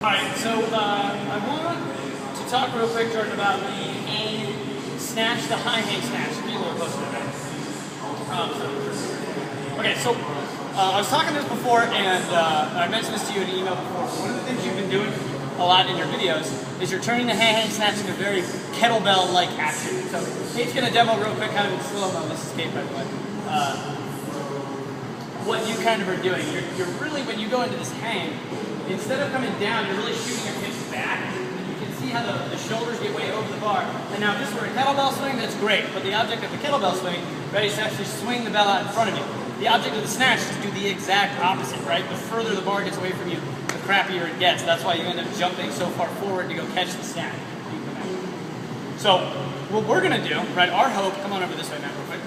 Alright, so I want to talk real quick, Jordan, about the hang snatch, the high hang snatch. Be a little closer to that. Okay, so I was talking this before, and I mentioned this to you in an email before. One of the things you've been doing a lot in your videos is you're turning the hang snatch into a very kettlebell-like action. So Kate's going to demo real quick, kind of in slow-mo. This is Kate, by the way. What you kind of are doing. You're really, when you go into this hang, instead of coming down, you're really shooting your hips back. You can see how the shoulders get way over the bar. And now if this were a kettlebell swing, that's great. But the object of the kettlebell swing, right, is to actually swing the bell out in front of you. The object of the snatch is to do the exact opposite, right? The further the bar gets away from you, the crappier it gets. That's why you end up jumping so far forward to go catch the snatch. So what we're going to do, right, our hope, come on over this way, Matt, real quick,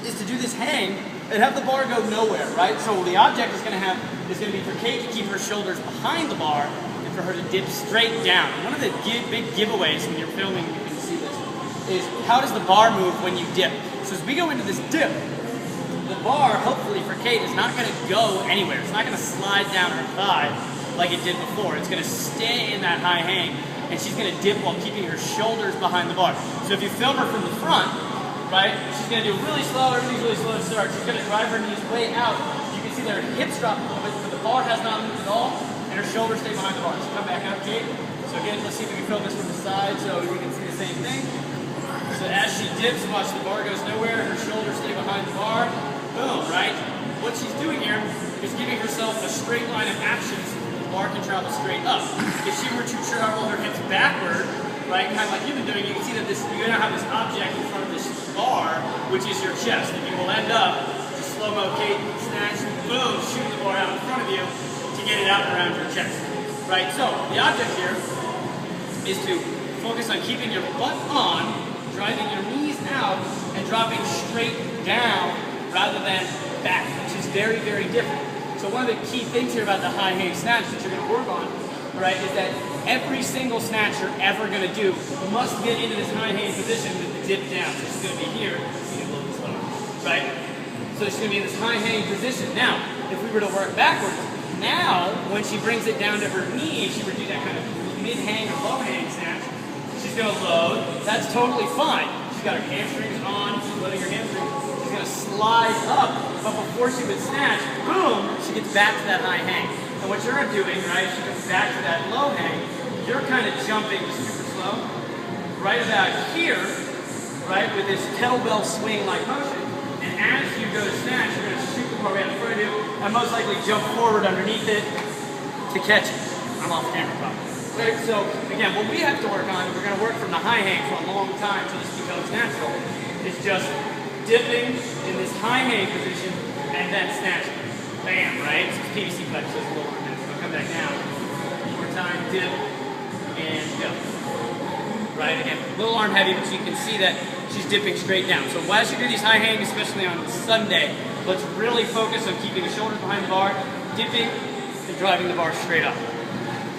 is to do this hang and have the bar go nowhere, right? So the object is going to be for Kate to keep her shoulders behind the bar and for her to dip straight down. And one of the big giveaways when you're filming, you can see this, is how does the bar move when you dip? So as we go into this dip, the bar, hopefully for Kate, is not going to go anywhere. It's not going to slide down her thigh like it did before. It's going to stay in that high hang, and she's going to dip while keeping her shoulders behind the bar. So if you film her from the front, right, she's going to do really slow, everything's really slow to start. She's going to drive her knees way out. You can see that her hips drop a little bit, but the bar has not moved at all, and her shoulders stay behind the bar. So come back up, Kate. So again, let's see if we can film this from the side so you can see the same thing. So as she dips, watch the bar goes nowhere, her shoulders stay behind the bar. Boom, right? What she's doing here is giving herself a straight line of action so the bar can travel straight up. If she were to travel her hips backward, right, kind of like you've been doing, you can see that you're going to have this object in front of this bar, which is your chest. And you will end up, just slow-mo Kate, snatch, boom, shooting the bar out in front of you to get it out around your chest. Right? So, the object here is to focus on keeping your butt on, driving your knees out, and dropping straight down rather than back, which is very, very different. So one of the key things here about the high hang snatch that you're going to work on, right, is that every single snatch you're ever going to do must get into this high hang position with the dip down. So she's going to be here, you can look slow, right? So she's going to be in this high hang position. Now, if we were to work backwards, now when she brings it down to her knees, she would do that kind of mid hang or low hang snatch. She's going to load. That's totally fine. She's got her hamstrings on. She's loading her hamstrings. She's going to slide up, but before she would snatch, boom, she gets back to that high hang. And what you're doing, right, she comes back to that low hang, you're kind of jumping super slow, right about here, right, with this kettlebell swing-like motion, and as you go to snatch, you're going to shoot the bar right in front of you, and most likely jump forward underneath it to catch it. I'm off camera probably. Right, so, again, what we have to work on, we're going to work from the high hang for a long time until this becomes natural, is just dipping in this high hang position and then snatching. Bam, right? It's PVC pipe, so it's a little more intense. I'll come back down. One more time, dip, and go. Right, again, a little arm heavy, but you can see that she's dipping straight down. So as you do these high hang, especially on Sunday, let's really focus on keeping the shoulders behind the bar, dipping, and driving the bar straight up.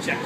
Check.